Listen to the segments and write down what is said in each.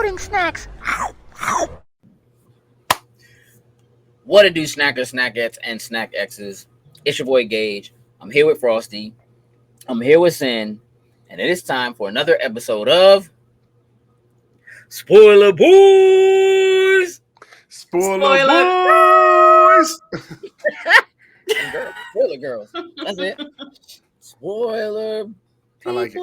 exploding snacks. What it do, snackers, snackettes, and snack X's? It's your boy Gage. I'm here with Frosty. I'm here with Sin, and it is time for another episode of Spoiler Boys. Spoiler boys. And girls, spoiler girls. That's it. Spoiler I like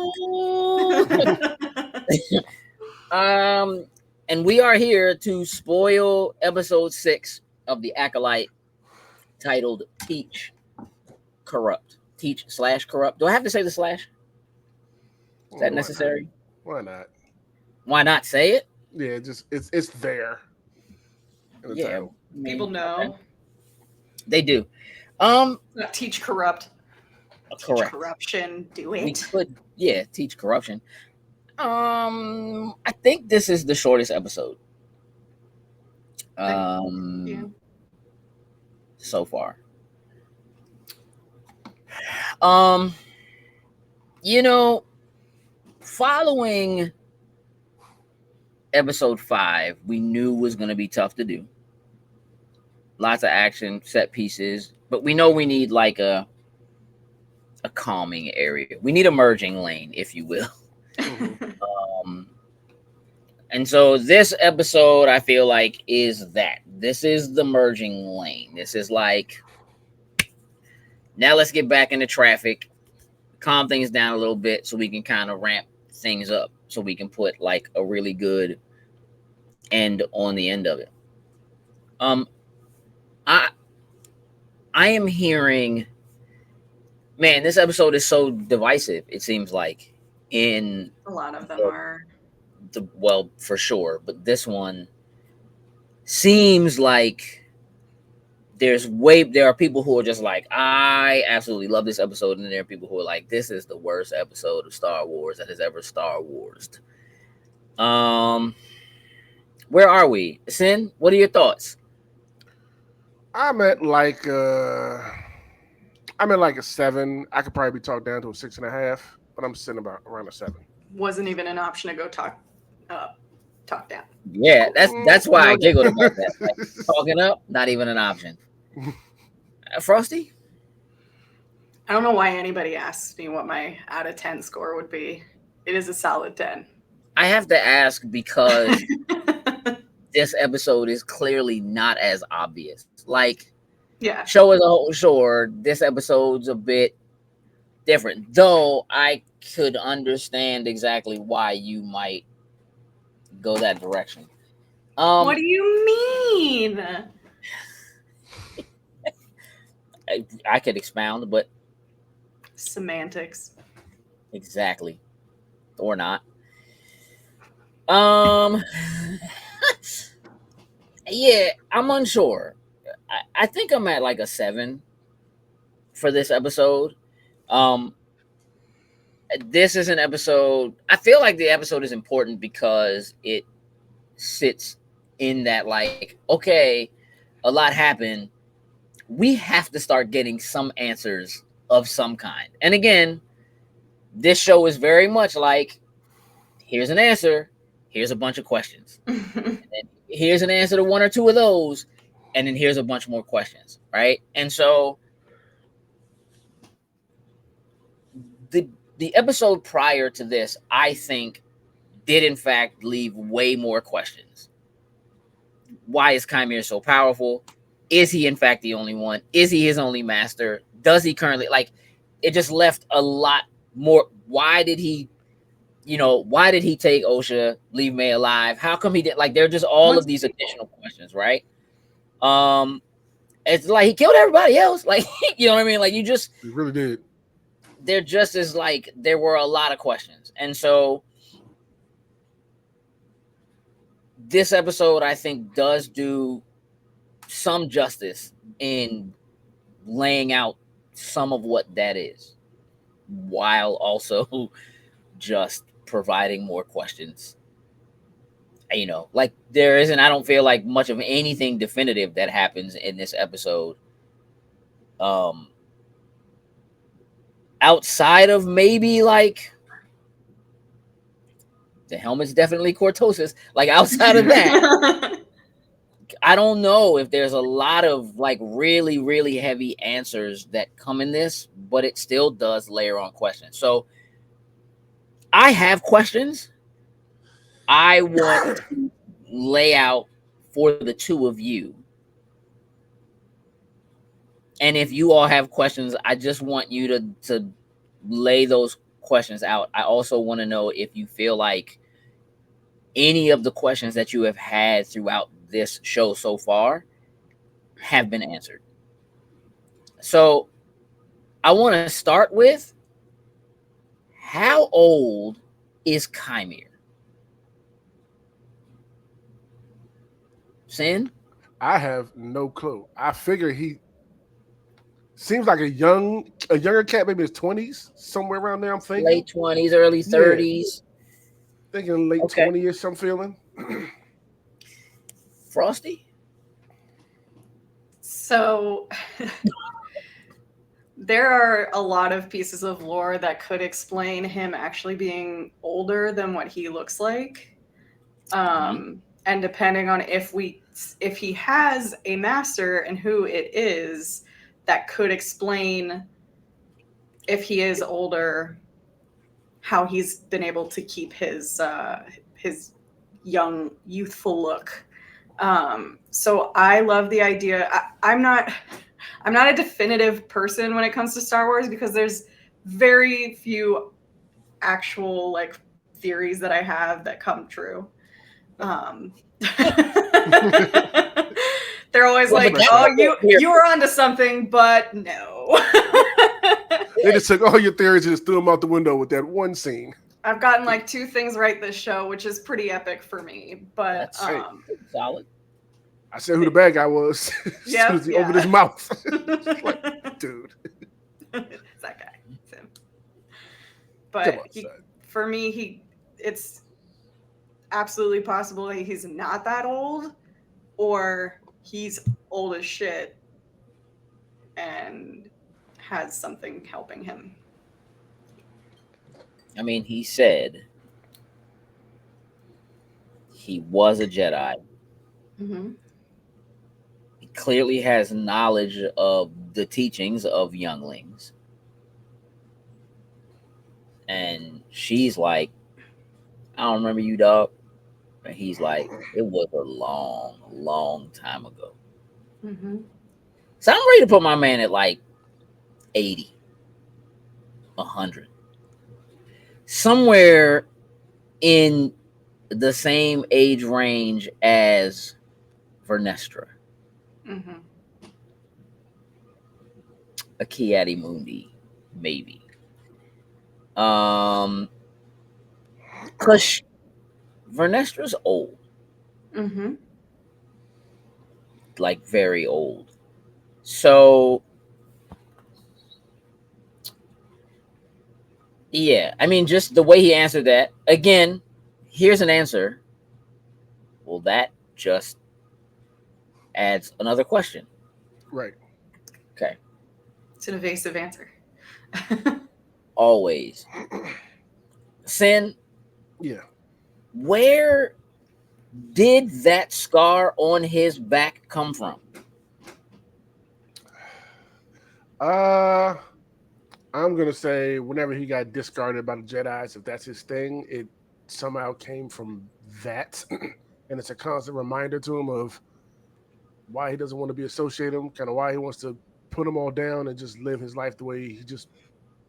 it. And we are here to spoil episode 6 of the Acolyte, titled Teach Corrupt. Teach/corrupt. Do I have to say the slash? Is that necessary? Why not? Why not say it? Yeah, just it's there. In the title. People know. Okay. They do. Not teach corrupt. Teach Correct. corruption. Do We it. could, teach corruption. I think this is the shortest episode. Yeah. So far. Following episode 5, we knew was going to be tough to do. Lots of action, set pieces, but we know we need like a calming area. We need a merging lane, if you will. And so this episode, I feel like, is that. This is the merging lane. This is like, now let's get back into traffic, calm things down a little bit so we can kind of ramp things up, so we can put like a really good end on the end of it. I am hearing, man, this episode is so divisive, it seems like, in A lot of them are. well, for sure, but this one seems like there are people who are just like, I absolutely love this episode, and there are people who are like, this is the worst episode of Star Wars that has ever Star Warsed. Where are we? Sin, what are your thoughts? I'm at like a 7. I could probably be talked down to a 6.5, but I'm sitting about around a 7. Wasn't even an option to go talk down. Yeah, that's why I giggled about that. Like, talking up, not even an option. Frosty? I don't know why anybody asked me what my out of 10 score would be. It is a solid 10. I have to ask because this episode is clearly not as obvious. Like, Yeah. show as a whole, sure, this episode's a bit different. Though I could understand exactly why you might go that direction. What do you mean? I could expound, but Semantics. exactly. Or not. Yeah, I'm unsure. I think I'm at like a 7 for this episode. This is an episode, I feel like the episode is important because it sits in that, like, okay, a lot happened. We have to start getting some answers of some kind. And again, this show is very much like, here's an answer, here's a bunch of questions. And here's an answer to one or two of those, and then here's a bunch more questions, right? And so the episode prior to this, I think, did in fact leave way more questions. Why is Chimera so powerful? Is he in fact the only one? Is he his only master? Does he currently, like, it just left a lot more. Why did he take Osha, leave May alive? How come he did? Like, they're just all of these additional questions, right? It's like he killed everybody else. Like, you know what I mean? Like, He really did. They're just as, like, there were a lot of questions. And so this episode, I think, does do some justice in laying out some of what that is, while also just providing more questions. You know, like, there isn't, I don't feel like much of anything definitive that happens in this episode. Outside of maybe like The helmet's definitely cortosis. Like outside of that, I don't know if there's a lot of like really, really heavy answers that come in this, but it still does layer on questions. So I have questions I want to lay out for the two of you. And if you all have questions, I just want you to lay those questions out. I also want to know if you feel like any of the questions that you have had throughout this show so far have been answered. So I want to start with, how old is Chimere? Sin? I have no clue. I figure he seems like a younger cat, maybe his 20s, somewhere around there. I'm thinking Late 20s, early 30s. thinking late Okay. 20ish. I'm feeling. Frosty? So there are a lot of pieces of lore that could explain him actually being older than what he looks like. And depending on if he has a master and who it is, that could explain if he is older, how he's been able to keep his young, youthful look. So I love the idea. I'm not a definitive person when it comes to Star Wars, because there's very few actual like theories that I have that come true. They're always like, "Oh, you were onto something," but no. They just took all your theories and just threw them out the window with that one scene. I've gotten like 2 things right this show, which is pretty epic for me. But solid. I said who the bad guy was. Yeah, as soon as he opened his mouth. like, dude. It's that guy. It's him. But for me, it's absolutely possible that he's not that old, or he's old as shit and has something helping him. I mean, he said he was a Jedi. Mm-hmm. He clearly has knowledge of the teachings of younglings. And she's like, I don't remember you, dog. And he's like, it was a long, long time ago. Mm-hmm. So I'm ready to put my man at like 80, 100. Somewhere in the same age range as Vernestra. Mm-hmm. A Kiadi Mundi, maybe. Cause Vernestra's old. Mm-hmm. Like very old. So yeah, I mean, just the way he answered that. Again, here's an answer. Well, that just adds another question. Right. Okay. It's an evasive answer. Always. Sin. Yeah. Where did that scar on his back come from? I'm gonna say whenever he got discarded by the Jedis, if that's his thing, it somehow came from that, and it's a constant reminder to him of why he doesn't want to be associated with him, kind of why he wants to put them all down and just live his life the way he just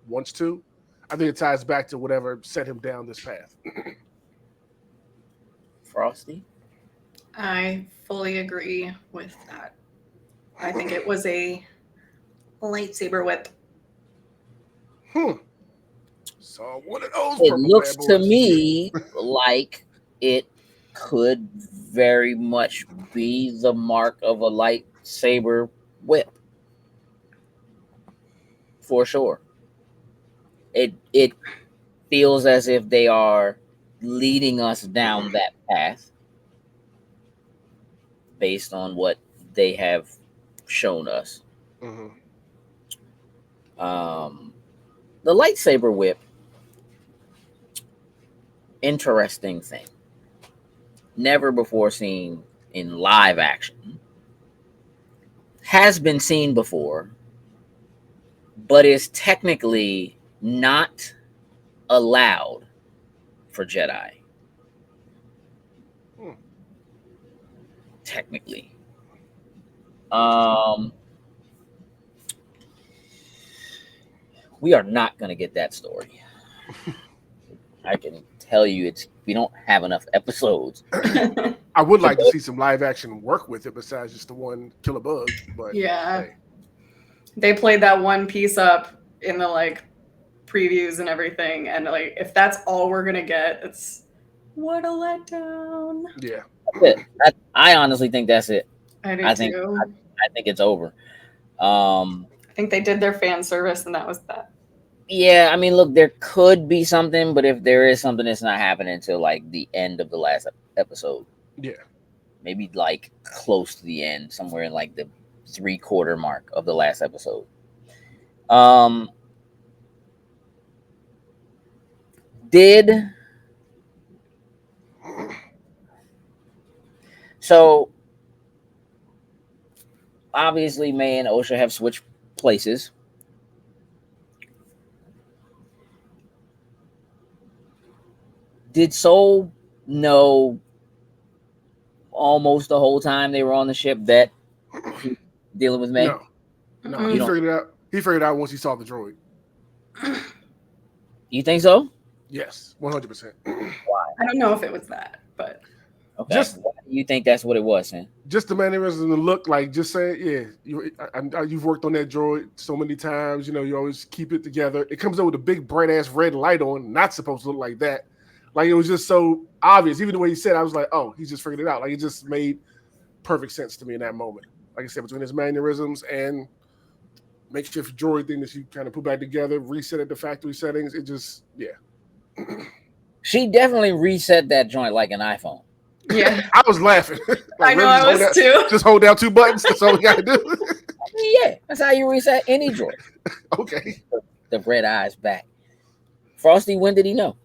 wants to. I think it ties back to whatever set him down this path. Frosty? I fully agree with that. I think it was a lightsaber whip. So one of those. It looks to me like it could very much be the mark of a lightsaber whip. For sure. It feels as if they are leading us down that path based on what they have shown us. Mm-hmm. The lightsaber whip interesting thing, never before seen in live action, has been seen before, but is technically not allowed for Jedi. Technically. We are not going to get that story. I can tell you we don't have enough episodes. I would like to see some live action work with it besides just the one kill a bug, but yeah. hey. They played that one piece up in the like previews and everything, and like if that's all we're gonna get, it's what a letdown. Yeah. That's it. I honestly think that's it. I do think too. I think it's over. I think they did their fan service and that was that. Yeah, I mean, look, there could be something, but if there is something, it's not happening until like the end of the last episode. Yeah. Maybe like close to the end, somewhere in like the 3/4 mark of the last episode. So obviously May and Osha have switched places. Did Soul know almost the whole time they were on the ship that he dealing with May? No, he figured it out. He figured it out once he saw the droid. You think so? Yes, 100%. Why? I don't know if it was that, but okay. Why do you think that's what it was, man? Just the mannerisms and the look, like just saying, yeah, you've worked on that droid so many times. You know, you always keep it together. It comes up with a big bright ass red light on, not supposed to look like that. Like it was just so obvious. Even the way he said, I was like, oh, he just figured it out. Like it just made perfect sense to me in that moment. Like I said, between his mannerisms and makeshift droid thing that you kind of put back together, reset at the factory settings. It just, yeah. She definitely reset that joint like an iPhone. Yeah. I was laughing. Like, I know, I was too. Just hold down 2 buttons. That's all we got to do. Yeah, that's how you reset any droid. Okay. The red eyes back. Frosty, when did he know?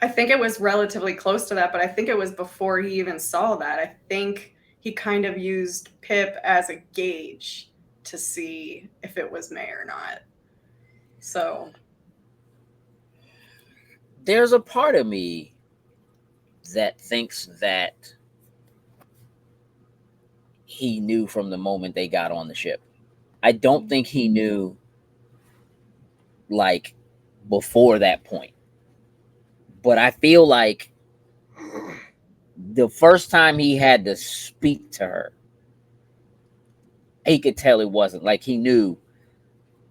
I think it was relatively close to that, but I think it was before he even saw that. I think he kind of used Pip as a gauge to see if it was May or not. So there's a part of me that thinks that he knew from the moment they got on the ship. I don't think he knew like before that point. But I feel like the first time he had to speak to her, he could tell it wasn't like he knew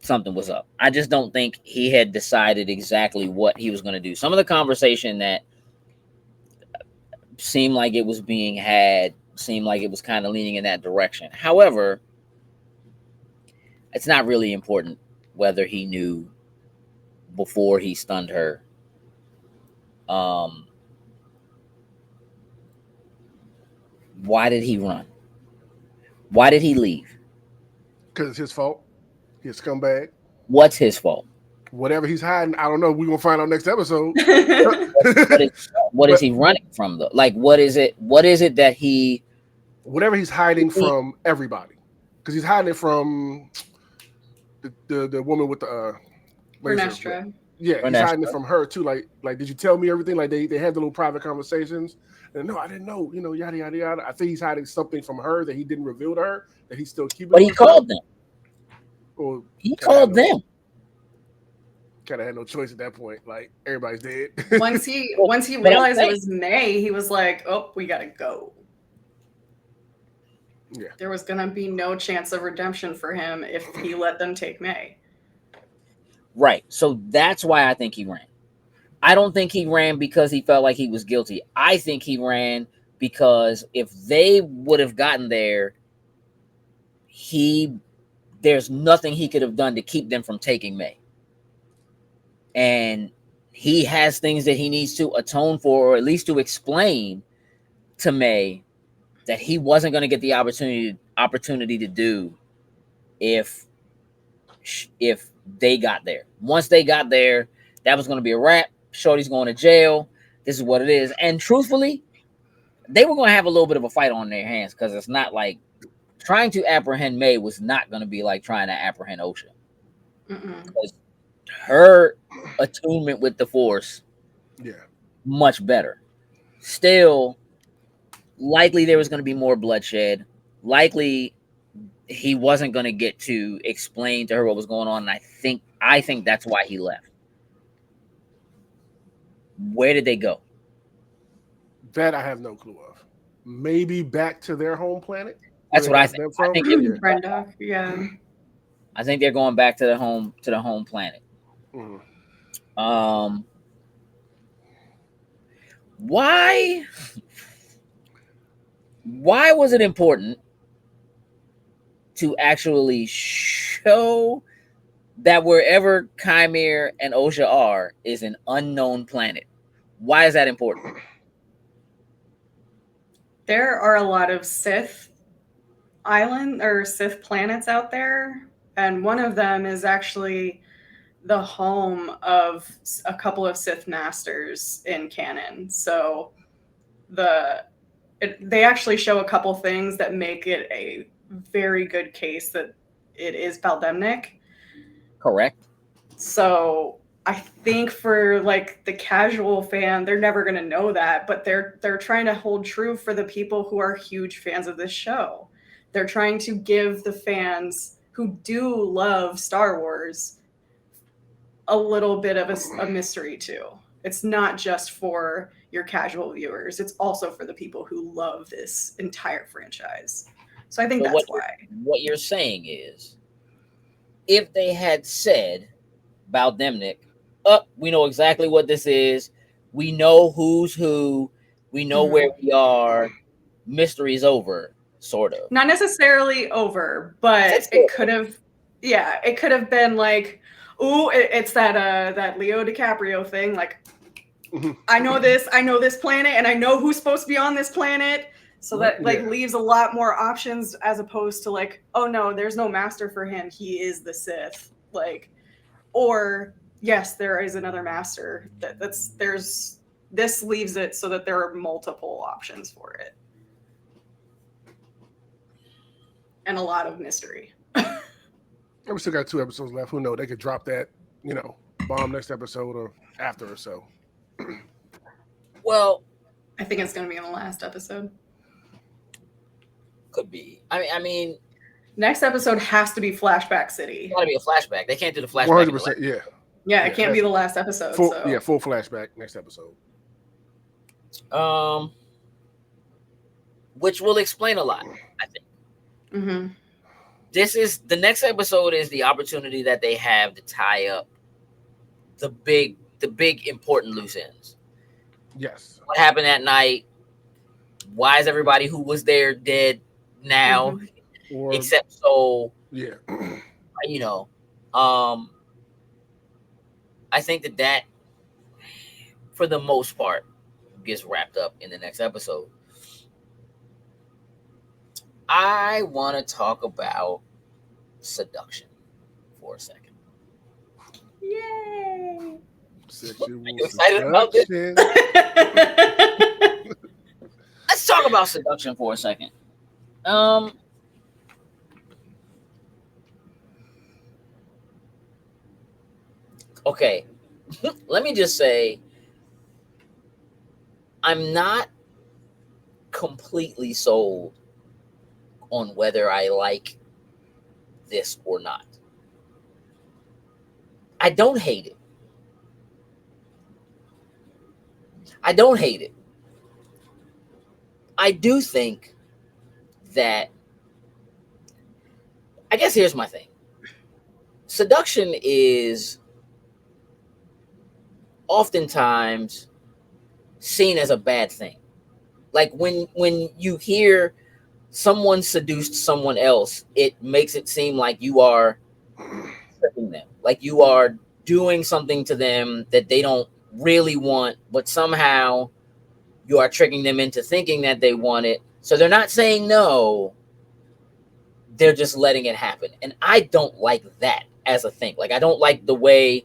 something was up. I just don't think he had decided exactly what he was going to do. Some of the conversation that seemed like it was being had seemed like it was kind of leaning in that direction. However, it's not really important whether he knew before he stunned her. Why did he run? Why did he leave? Because it's his fault. He's a scumbag. What's his fault? Whatever he's hiding, I don't know. We're gonna find out next episode. what is he running from though? Like what is it that he whatever he's hiding from everybody? Because he's hiding it from the woman with the Vernestra. Yeah, he's hiding it from her too. Like, did you tell me everything? Like, they had the little private conversations. And no, I didn't know. You know, yada yada yada. I think he's hiding something from her that he didn't reveal to her that he's still keeping. But he called them. Or he called them. Kind of had no choice at that point. Like everybody's dead. Once he realized it was May, he was like, "Oh, we gotta go." Yeah, there was gonna be no chance of redemption for him if he let them take May. Right. So that's why I think he ran. I don't think he ran because he felt like he was guilty. I think he ran because if they would have gotten there, there's nothing he could have done to keep them from taking May. And he has things that he needs to atone for, or at least to explain to May that he wasn't going to get the opportunity to do if they got there. Once they got there, that was going to be a wrap. Shorty's going to jail. This is what it is. And truthfully, they were going to have a little bit of a fight on their hands because it's not like trying to apprehend May was not going to be like trying to apprehend OSHA. Because her attunement with the Force, much better. Still, likely there was going to be more bloodshed. Likely he wasn't going to get to explain to her what was going on. And I think that's why he left. Where did they go? That I have no clue of. Maybe back to their home planet. That's what I think. I think yeah. I think they're going back to the home planet. Mm-hmm. Why was it important to actually show that wherever Chimera and OSHA are is an unknown planet? Why is that important? There are a lot of Sith Sith planets out there, and one of them is actually the home of a couple of Sith masters in canon. So they actually show a couple things that make it a very good case that it is Baldemnik. Correct. So I think for like the casual fan, they're never going to know that, but they're trying to hold true for the people who are huge fans of this show. They're trying to give the fans who do love Star Wars a little bit of a mystery too. It's not just for your casual viewers. It's also for the people who love this entire franchise. So I think that's why. What you're saying is, if they had said Baldemnik, we know exactly what this is. We know who's who. We know where we are. Mystery's over, sort of. Not necessarily over, but it could have. Yeah, it could have been like, ooh, it's that Leo DiCaprio thing. Like, I know this planet, and I know who's supposed to be on this planet. So that leaves a lot more options as opposed to like, oh no, there's no master for him. He is the Sith. Like, or yes, there is another master. This leaves it so that there are multiple options for it. And a lot of mystery. We still got 2 episodes left. Who knows? They could drop that, bomb next episode or after or so. Well, I think it's going to be in the last episode. Could be. I mean, next episode has to be Flashback City. It's got to be a flashback. They can't do the flashback. 100%. Yeah. Yeah, it can't be the last episode. Full flashback next episode. Which will explain a lot, I think. Mm-hmm. The next episode is the opportunity that they have to tie up the big important loose ends. Yes. What happened that night? Why is everybody who was there dead now? Or, except so, yeah. I think that for the most part gets wrapped up in the next episode. I want to talk about seduction for a second. Yay! Are you excited about this? Let's talk about seduction for a second. Okay. Let me just say, I'm not completely sold on whether I like this or not. I don't hate it. I do think that, I guess here's my thing. Seduction is oftentimes seen as a bad thing. Like when you hear someone seduced someone else, it makes it seem like you are tricking them, like you are doing something to them that they don't really want, but somehow you are tricking them into thinking that they want it. So they're not saying no, they're just letting it happen. And I don't like that as a thing. Like, I don't like the way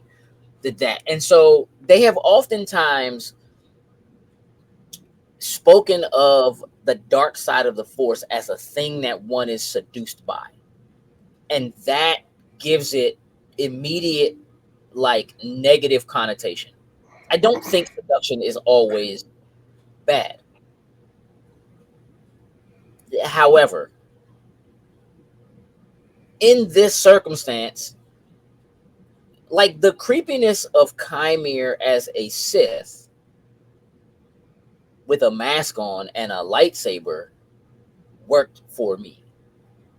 did that. And so they have oftentimes spoken of the dark side of the Force as a thing that one is seduced by. And that gives it immediate, like, negative connotation. I don't think seduction is always bad. However, in this circumstance, like, the creepiness of Chimere as a Sith with a mask on and a lightsaber worked for me.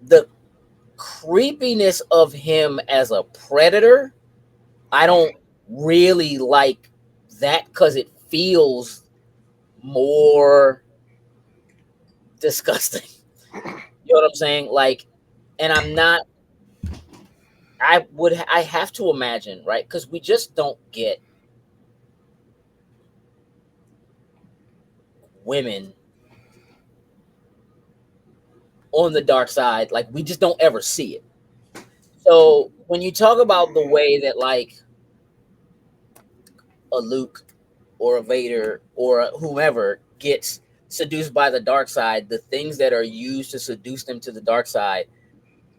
The creepiness of him as a predator, I don't really like that because it feels more disgusting. You know what I'm saying? Like, and I'm not, I have to imagine, right? Because we just don't get women on the dark side. Like, we just don't ever see it. So when you talk about the way that, like, a Luke or a Vader or whomever gets seduced by the dark side, the things that are used to seduce them to the dark side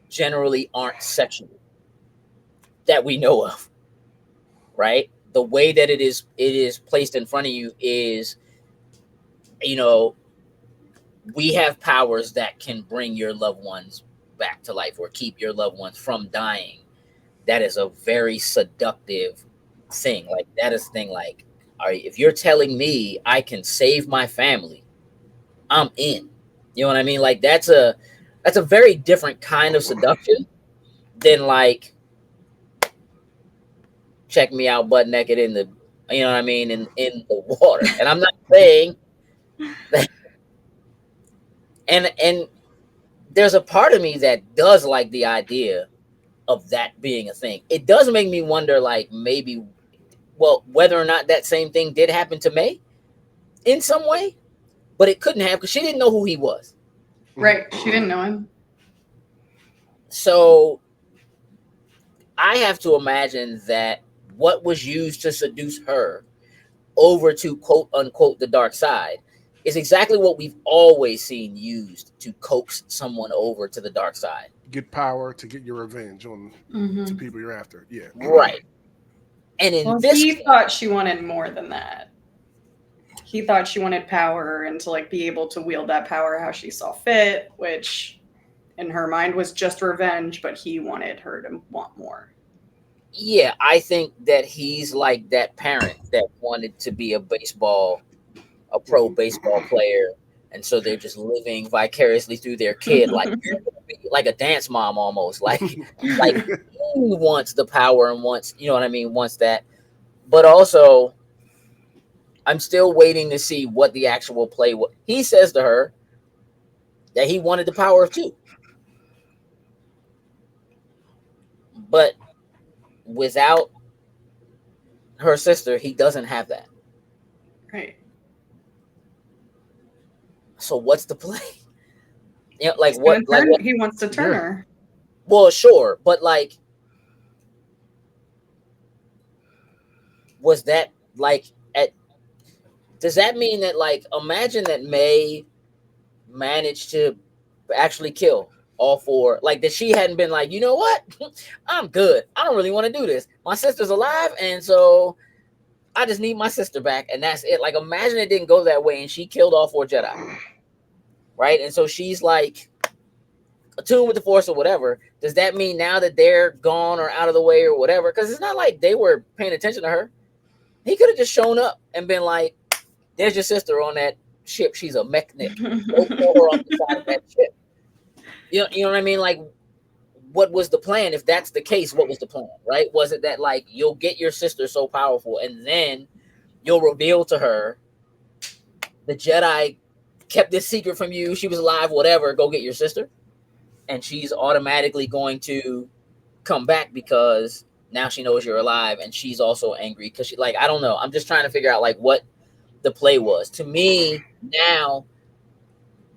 generally aren't sexual that we know of, right? The way that it is placed in front of you is, you know, we have powers that can bring your loved ones back to life or keep your loved ones from dying. That is a very seductive thing. Like, that is the thing. Like, all right, if you're telling me I can save my family, I'm in. You know what I mean? Like, that's a very different kind of seduction than, like, check me out butt naked in the, you know what I mean, in the water. And I'm not saying that, and there's a part of me that does like the idea of that being a thing. It does make me wonder, like, maybe, well, whether or not that same thing did happen to May in some way, but it couldn't have because she didn't know who he was. Right. She didn't know him. So I have to imagine that what was used to seduce her over to quote unquote the dark side is exactly what we've always seen used to coax someone over to the dark side. Get power to get your revenge on the people you're after. Yeah. Right. And in he thought she wanted more than that. He thought she wanted power and to, like, be able to wield that power how she saw fit, which in her mind was just revenge, but he wanted her to want more. Yeah, I think that he's like that parent that wanted to be a pro baseball player, and so they're just living vicariously through their kid, like like a dance mom almost, like he wants the power and wants, you know what I mean, wants that. But also, I'm still waiting to see what the actual play was. He says to her that he wanted the power of two, but without her sister, he doesn't have that. Right. So what's the play? You know, like what? Like what? He wants to turn her. Well, sure, but like, was that like at? Does that mean that, like, imagine that May managed to actually kill all four? Like, that she hadn't been like, you know what? I'm good. I don't really want to do this. My sister's alive, and so I just need my sister back, and that's it. Like, imagine it didn't go that way, and she killed all four Jedi, right? And so she's like attuned with the Force or whatever. Does that mean now that they're gone or out of the way or whatever? Because it's not like they were paying attention to her. He could have just shown up and been like, "There's your sister on that ship. She's a mechanic. Go throw her on the side of that ship." You know what I mean? Like, what was the plan? If that's the case, what was the plan, right? Was it that, like, you'll get your sister so powerful and then you'll reveal to her the Jedi kept this secret from you, she was alive, whatever, go get your sister, and she's automatically going to come back because now she knows you're alive, and she's also angry because she, like, I don't know. I'm just trying to figure out, like, what the play was. To me, now,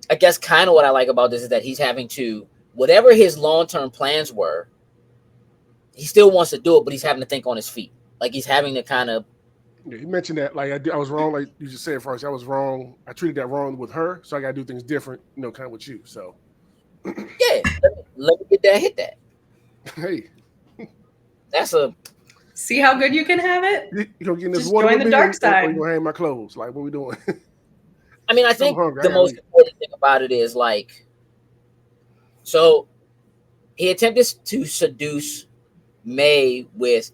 I guess kind of what I like about this is that he's having to, whatever his long-term plans were, he still wants to do it, but he's having to think on his feet. Like he's having to kind of. Yeah, he mentioned that. Like I was wrong. Like you just said, Frosty, I was wrong. I treated that wrong with her, so I got to do things different. Kind of with you. So, Yeah, let me get that, hit that. hey, That's a. See how good you can have it? you gonna get in this Just water join with the me, dark or side. you gonna hang my clothes? Like, what we doing? I mean, I I'm think hungry. I the gotta most leave. important thing about it is like, so he attempted to seduce May with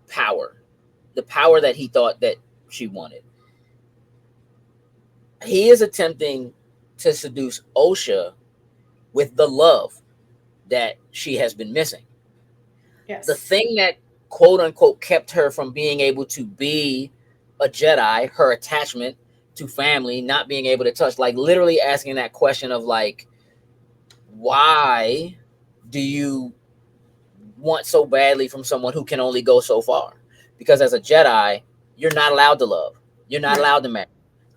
power, the power that he thought that she wanted. He is attempting to seduce Osha with the love that she has been missing. Yes. The thing that quote unquote kept her from being able to be a Jedi, her attachment to family, not being able to touch, like literally asking that question of like, why do you want so badly from someone who can only go so far? Because as a Jedi, you're not allowed to love. You're not allowed to marry.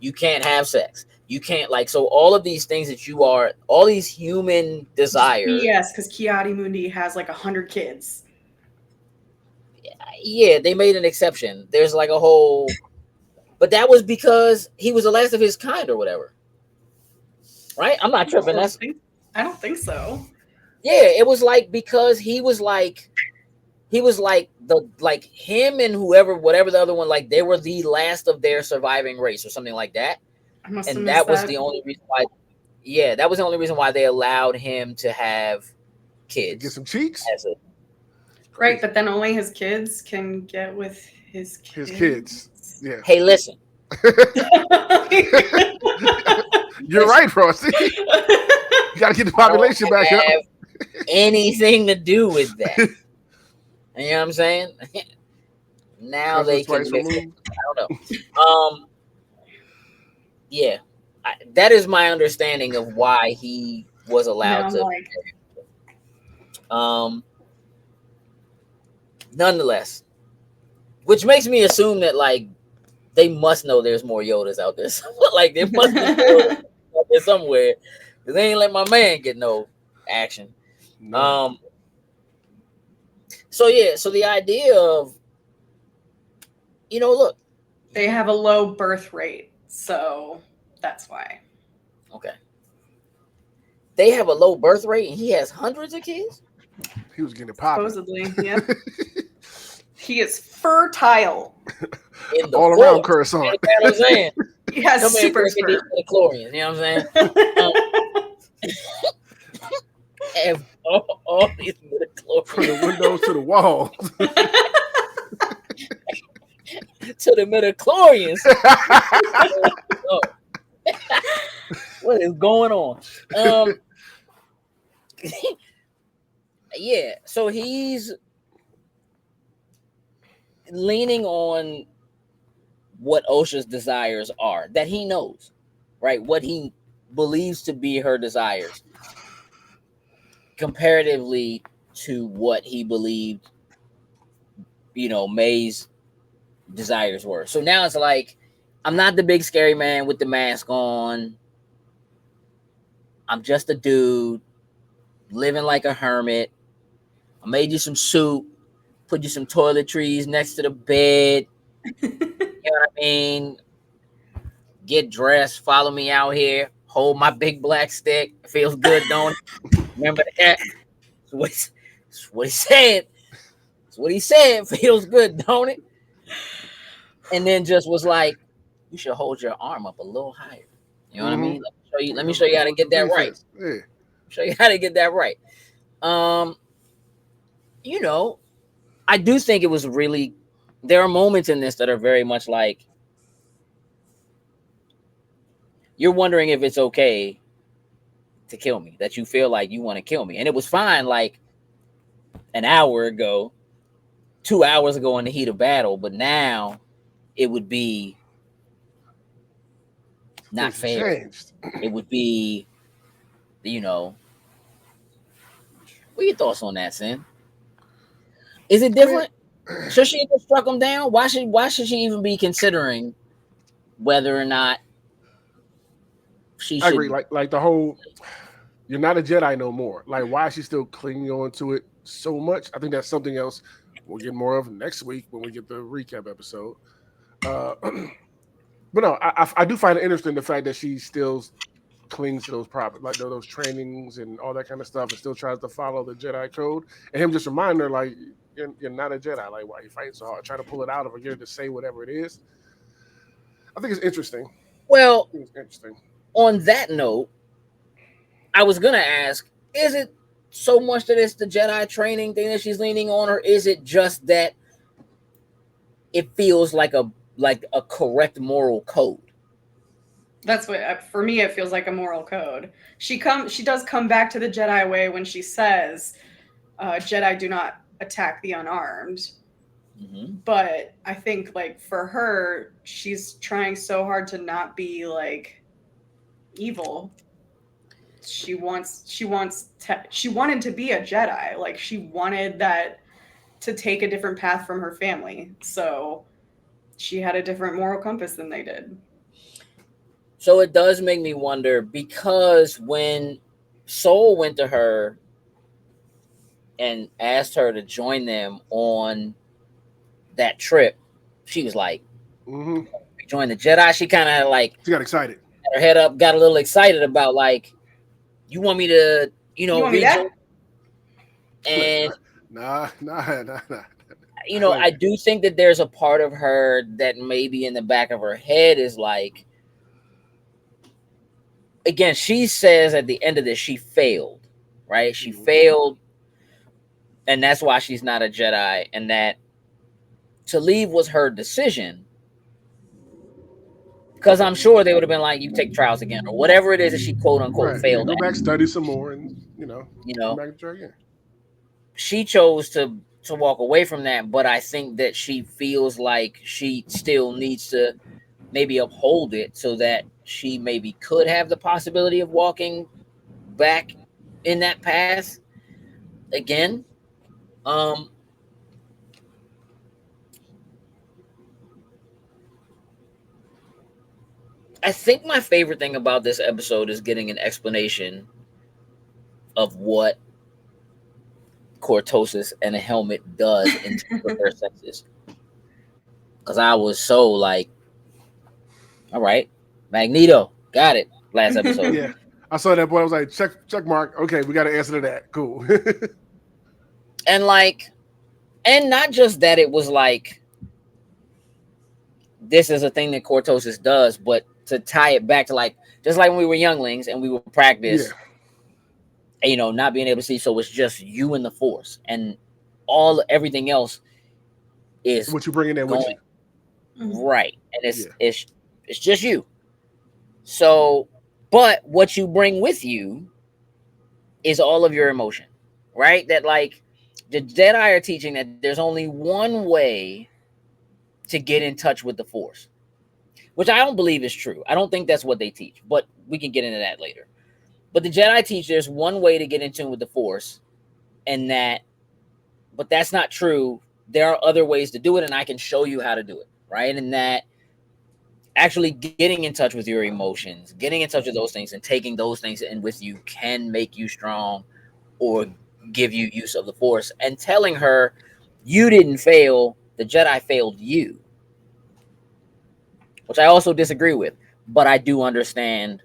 You can't have sex. You can't like, so all of these things that you are, all these human desires. Yes, because Kiadi Mundi has like 100 kids. Yeah, they made an exception. There's like a whole, but that was because he was the last of his kind or whatever. Right? I'm not tripping. I don't think so. Yeah, it was like because he was like the like him and whatever the other one, like they were the last of their surviving race or something like that. I must have And missed that was that. the only reason why. Yeah, that was the only reason why they allowed him to have kids. Get some cheeks. Right, but then only his kids can get with his kids. His kids. Yeah. Hey, listen. You're right, Frosty. You got to get the population back up. Anything to do with that? You know what I'm saying? Now they can. I don't know. Yeah, that is my understanding of why he was allowed to. Nonetheless, which makes me assume that like they must know there's more Yodas out there. Like there must be more out there somewhere. Because they ain't let my man get no action. No. So yeah, so the idea of, look, they have a low birth rate, so that's why. Okay. They have a low birth rate and he has hundreds of kids? He was getting popping. Supposedly, yep. He is fertile. All around Coruscant. You know what I'm saying? He has super fur. You know what I'm saying? Have all these midichlorians. From the windows to the walls. To the midichlorians. What is going on? Yeah, so he's leaning on what Osha's desires are that he knows, right? What he believes to be her desires, comparatively to what he believed, May's desires were. So now it's like, I'm not the big scary man with the mask on. I'm just a dude living like a hermit. I made you some soup, put you some toiletries next to the bed. You know what I mean? Get dressed, follow me out here, hold my big black stick. It feels good, don't it? Remember that? That's what he said. That's what he said. Feels good, don't it? And then just was like, you should hold your arm up a little higher. You know what I mean? Let me show you how to get that right. Yeah. Show you how to get that right. I do think it was really, there are moments in this that are very much like, you're wondering if it's okay to kill me, that you feel like you want to kill me. And it was fine like an hour ago, 2 hours ago in the heat of battle, but now it would be not fair. Changed. It would be, what are your thoughts on that, Sin? Is it different? Should she have struck him down? Why should she even be considering whether or not she should? I agree. Like the whole, you're not a Jedi no more. Like, why is she still clinging on to it so much? I think that's something else we'll get more of next week when we get the recap episode. But no, I do find it interesting the fact that she still clings to those proper like those trainings and all that kind of stuff, and still tries to follow the Jedi code. And him just remind her like you're not a Jedi. Like why are you fighting so hard? Try to pull it out of her. Get her to say whatever it is. I think it's interesting. Well, It's interesting. On that note, I was gonna ask: is it so much that it's the Jedi training thing that she's leaning on, or is it just that it feels like a correct moral code? That's what for me it feels like a moral code. She does come back to the Jedi way when she says, "Jedi do not attack the unarmed." Mm-hmm. But I think like for her, she's trying so hard to not be like evil. She wanted to be a Jedi. Like she wanted that to take a different path from her family. So she had a different moral compass than they did. So it does make me wonder, because when Soul went to her and asked her to join them on that trip, she was like, join the Jedi. She kind of like, she got excited, had her head up, got a little excited about like, you want me to, rejoin? And nah. I do think that there's a part of her that maybe in the back of her head is like, again, she says at the end of this, she failed, right? She failed, and that's why she's not a Jedi, and that to leave was her decision. Because I'm sure they would have been like, you take trials again, or whatever it is that she quote unquote failed. Go back, study some more, and come back and try again. She chose to walk away from that, but I think that she feels like she still needs to maybe uphold it so that she maybe could have the possibility of walking back in that path again. I think my favorite thing about this episode is getting an explanation of what cortosis and a helmet does in terms of her senses. Because I was so like, all right, Magneto, got it. Last episode. Yeah, I saw that point. I was like, check mark. Okay, we got an answer to that. Cool. And not just that, it was like, this is a thing that cortosis does, but to tie it back to like, just like when we were younglings and we would practice, not being able to see. So it's just you and the Force, and everything else is what you bringing in with you, right? And it's just you. So, but what you bring with you is all of your emotion, right? That like the Jedi are teaching that there's only one way to get in touch with the Force, which I don't believe is true. I don't think that's what they teach, but we can get into that later. But the Jedi teach there's one way to get in tune with the Force, but that's not true. There are other ways to do it, and I can show you how to do it, right? And that actually getting in touch with your emotions, getting in touch with those things, and taking those things in with you can make you strong or give you use of the Force. And telling her, you didn't fail, the Jedi failed you. Which I also disagree with, but I do understand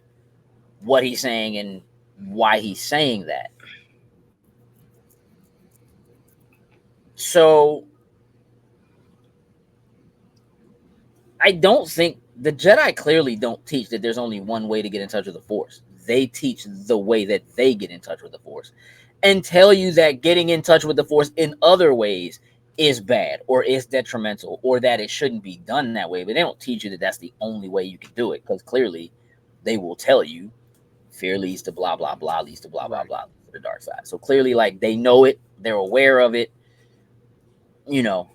what he's saying and why he's saying that. So I don't think the Jedi clearly don't teach that there's only one way to get in touch with the Force. They teach the way that they get in touch with the Force and tell you that getting in touch with the Force in other ways is bad or is detrimental or that it shouldn't be done that way. But they don't teach you that that's the only way you can do it, because clearly they will tell you fear leads to blah, blah, blah, leads to blah, blah, blah, to the dark side. So clearly, like, they know it. They're aware of it. The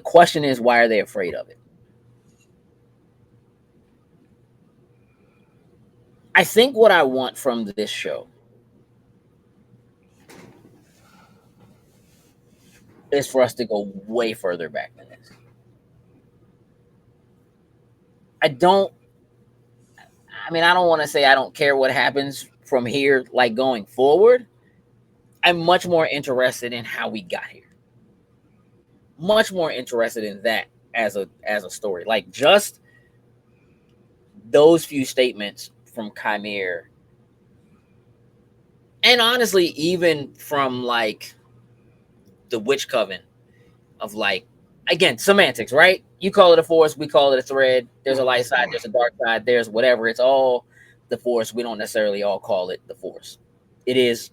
question is, why are they afraid of it? I think what I want from this show is for us to go way further back than this. I don't want to say I don't care what happens from here, like going forward. I'm much more interested in how we got here. much more interested in that as a story. Like just those few statements from Chimere, and honestly, even from like the Witch Coven of like, again, semantics, right? You call it a force, we call it a thread. There's a light side, there's a dark side, there's whatever. It's all the force. We don't necessarily all call it the force. It is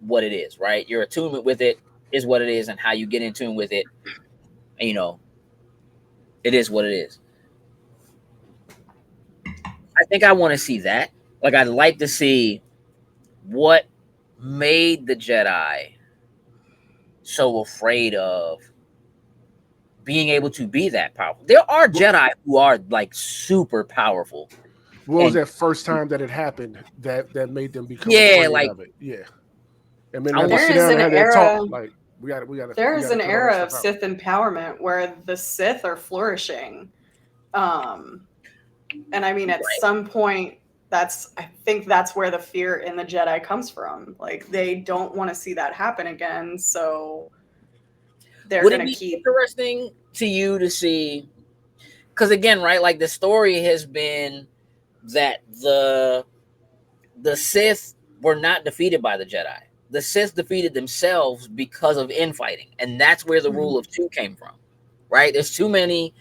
what it is, right? Your attunement with it is what it is, and how you get in tune with it, you know, it is what it is. I think I want to see that. Like, I'd like to see what made the Jedi so afraid of being able to be that powerful. There are Jedi who are like super powerful. What was that first time that it happened that made them become Yeah, afraid like, of it? Yeah. And then I they want- sit There is down and an have that era. talk. Like, we got to. There is an era of Sith empowerment where the Sith are flourishing. And I mean, at Right. some point, I think that's where the fear in the Jedi comes from. Like, they don't want to see that happen again, so they're Would it going be to keep. interesting to you to see? Because again, right, like the story has been that the Sith were not defeated by the Jedi. The Sith defeated themselves because of infighting, and that's where the rule of two came from. Right? There's too many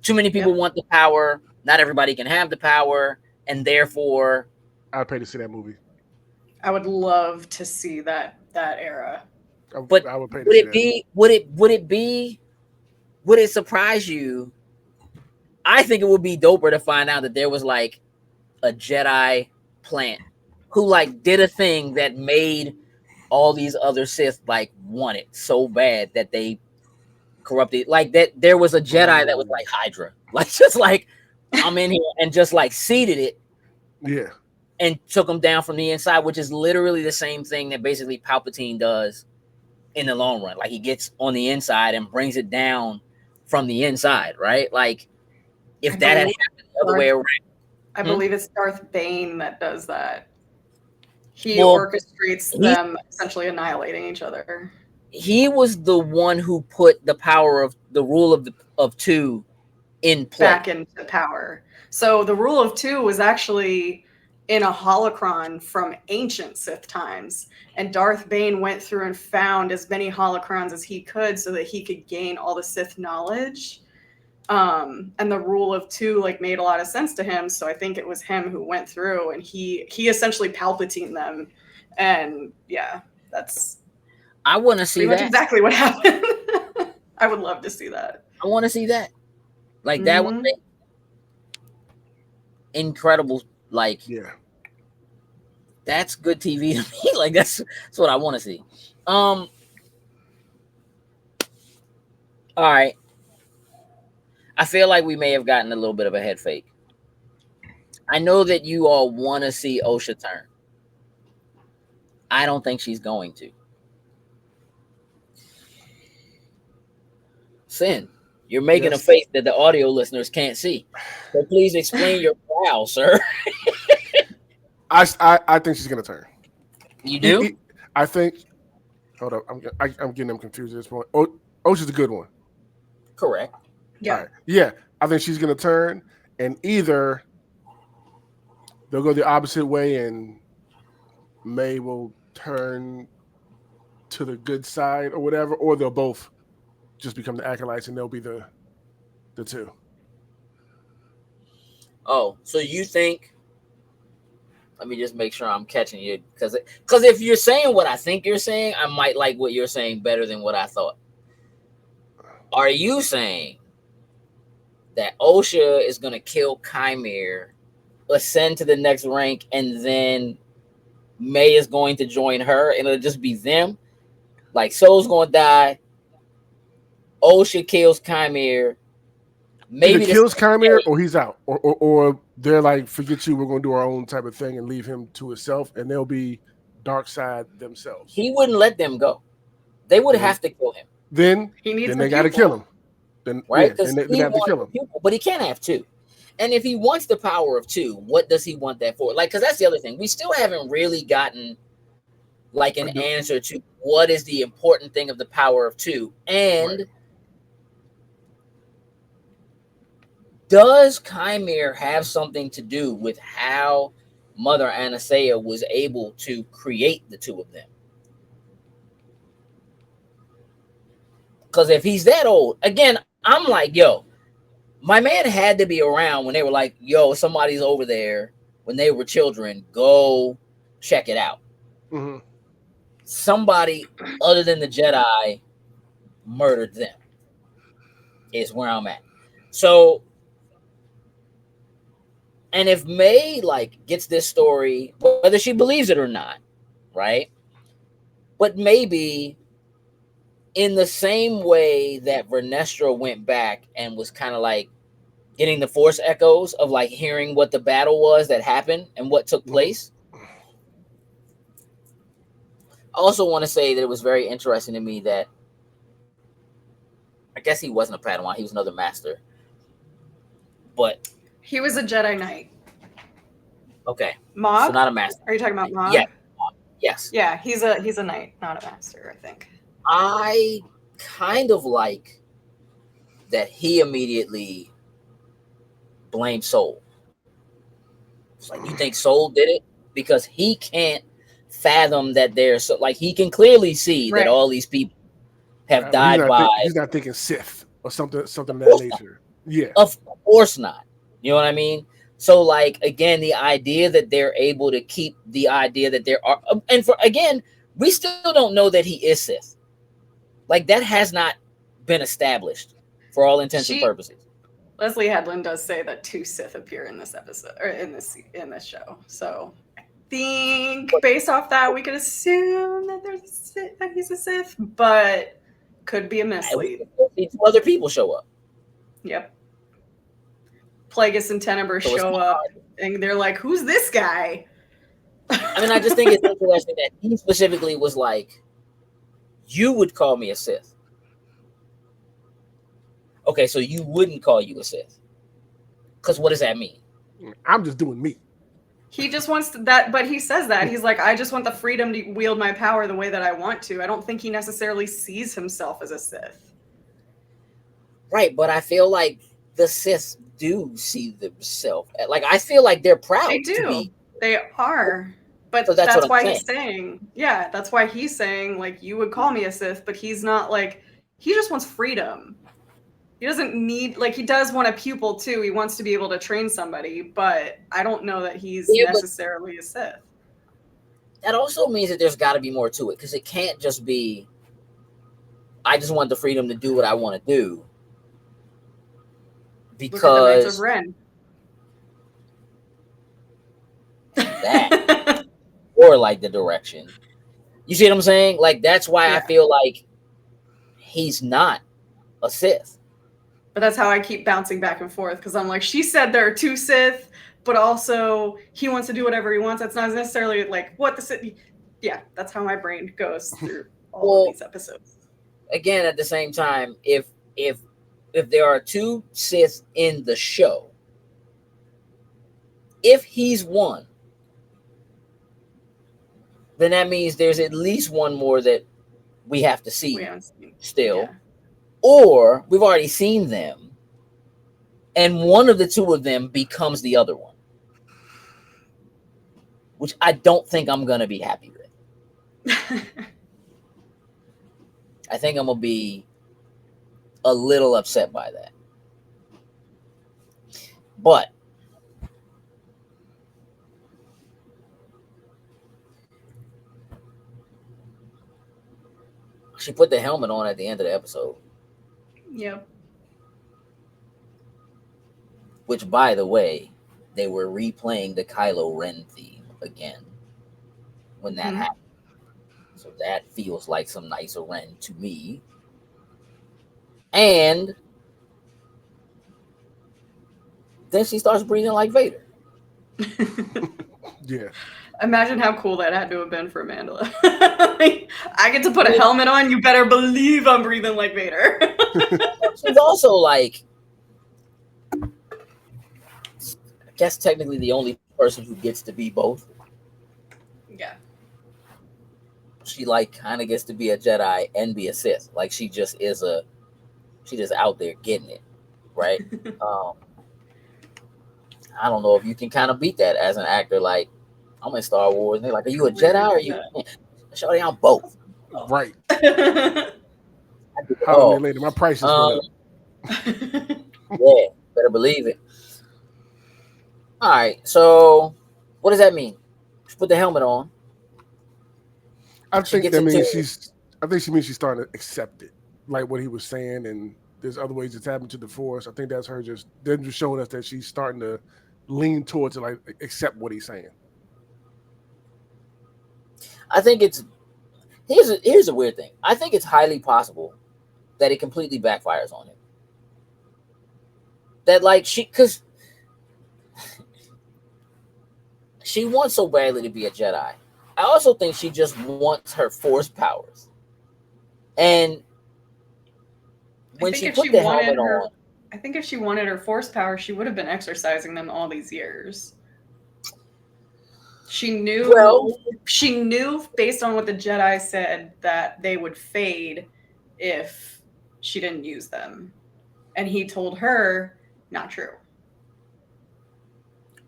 people Yep. want the power. Not everybody can have the power, and therefore, I'd pay to see that movie. I would love to see that era. but I would pay to would see it that. be? Would it surprise you? I think it would be doper to find out that there was like a Jedi plant who like did a thing that made all these other Sith like want it so bad that they corrupted. Like that, there was a Jedi that was like Hydra, like just like I'm in here, and just like seeded it. Yeah. And took them down from the inside, which is literally the same thing that basically Palpatine does in the long run. Like he gets on the inside and brings it down from the inside, right? Like if that had happened the other way around. I believe it's Darth Bane that does that. He Well, orchestrates them essentially annihilating each other. He was the one who put the power of the rule of two in play. Back into power. So the rule of two was actually in a holocron from ancient Sith times, and Darth Bane went through and found as many holocrons as he could so that he could gain all the Sith knowledge. And the rule of two like made a lot of sense to him, so I think it was him who went through and he essentially Palpatine them. And yeah, that's I want to see pretty much that. exactly what happened. I would love to see that. I want to see that. Like that would make incredible. Like, yeah, that's good TV to me. Like that's what I want to see. All right. I feel like we may have gotten a little bit of a head fake. I know that you all want to see Osha turn. I don't think she's going to. Sin, you're making a face that the audio listeners can't see. So please explain your brow, sir. I think she's gonna turn. You do? I think. Hold up, I'm getting them confused at this point. Osha's a good one. Correct. Yeah. Right. Yeah, I think she's gonna turn, and either they'll go the opposite way, and May will turn to the good side or whatever, or they'll both just become the acolytes, and they'll be the two. Oh, so you think? Let me just make sure I'm catching you, because if you're saying what I think you're saying, I might like what you're saying better than what I thought. Are you saying that Osha is going to kill Chimere, ascend to the next rank, and then May is going to join her, and it'll just be them? Like, Soul's going to die, Osha kills Chimere, maybe either kills Chimere or he's out, or they're like, forget you, we're going to do our own type of thing and leave him to himself, and they'll be dark side themselves. He wouldn't let them go. They would have to kill him. Then they got to kill him. Then, right? Because they have to kill him. People, but he can't have two. And if he wants the power of two, what does he want that for? Like, because that's the other thing. We still haven't really gotten like an answer to what is the important thing of the power of two. And Does Chimere have something to do with how Mother Anastasia was able to create the two of them? Because if he's that old, again, I'm like, yo, my man had to be around when they were like, yo, somebody's over there when they were children. Go check it out. Mm-hmm. Somebody other than the Jedi murdered them, is where I'm at. So, and if May like gets this story, whether she believes it or not, right? But maybe in the same way that Vernestra went back and was kind of like getting the force echoes of like hearing what the battle was that happened and what took place. I also want to say that it was very interesting to me that I guess he wasn't a Padawan, he was another master. But he was a Jedi Knight. Okay. Mog? So not a master. Are you talking about Mog? Yeah. Yes. Yeah, he's a knight, not a master, I think. I kind of like that he immediately blamed Soul. It's like, you think Soul did it? Because he can't fathom that there's so, like, he can clearly see that all these people have died by. He's not thinking Sith or something of that nature. Yeah. Of course not. You know what I mean? So, like, again, the idea that they're able to keep the idea that there are, and for again, we still don't know that he is Sith. Like, that has not been established for all intents and purposes. Leslie Headland does say that 2 Sith appear in this episode or in this show. So I think based off that, we could assume that there's a Sith, that he's a Sith, but could be a mislead. See 2 other people show up. Yep. Plagueis and Tenebrae show up, and they're like, "Who's this guy?" I mean, I just think it's interesting that he specifically was like, "You would call me a Sith." Okay, so you wouldn't call you a Sith. Because what does that mean? I'm just doing me. He just wants that, but he says that. He's like, I just want the freedom to wield my power the way that I want to. I don't think he necessarily sees himself as a Sith. Right, but I feel like the Sith do see themselves. Like, I feel like they're proud. They do. To be. They are. But so that's why he's saying, yeah, that's why he's saying, like, you would call me a Sith, but he's not like, he just wants freedom. He doesn't need, like, he does want a pupil too. He wants to be able to train somebody, but I don't know that he's necessarily a Sith. That also means that there's got to be more to it, because it can't just be, I just want the freedom to do what I want to do. Because look at the Knights of Ren. That or like the direction. You see what I'm saying? Like, that's why I feel like he's not a Sith. But that's how I keep bouncing back and forth, because I'm like, she said there are 2 Sith, but also he wants to do whatever he wants. That's not necessarily like what the Sith. Yeah, that's how my brain goes through all of these episodes. Again, at the same time, if there are 2 Sith in the show, if he's one, then that means there's at least one more that we have to see still. Yeah. Or we've already seen them, and one of the 2 of them becomes the other one, which I don't think I'm going to be happy with. I think I'm going to be a little upset by that. But she put the helmet on at the end of the episode. Yep. Which, by the way, they were replaying the Kylo Ren theme again when that happened. So that feels like some nicer Ren to me. And then she starts breathing like Vader. Yeah. Imagine how cool that had to have been for Amanda. Like, I get to put a helmet on. You better believe I'm breathing like Vader. She's also like, I guess technically the only person who gets to be both. Yeah. She like kind of gets to be a Jedi and be a Sith. Like, she just out there getting it, right? I don't know if you can kind of beat that as an actor. Like, I'm in Star Wars, and they're like, "Are you a Jedi or are you?" Shorty, I'm both. Right. I do it Holler at me all. later. My price just went Um, up. yeah, better believe it. All right, so what does that mean? She put the helmet on. I She think gets that into. means she's. I think she means she's starting to accept it, like what he was saying, and there's other ways to tap into the force. I think that's her just. They're just showing us that she's starting to lean towards it, like accept what he's saying. I think it's here's a weird thing. I think it's highly possible that it completely backfires on him. That like because she wants so badly to be a Jedi. I also think she just wants her force powers. And I when think she if put she the wanted helmet her on, I think if she wanted her force power, she would have been exercising them all these years. She well, knew she knew based on what the Jedi said that they would fade if she didn't use them. And he told her not true.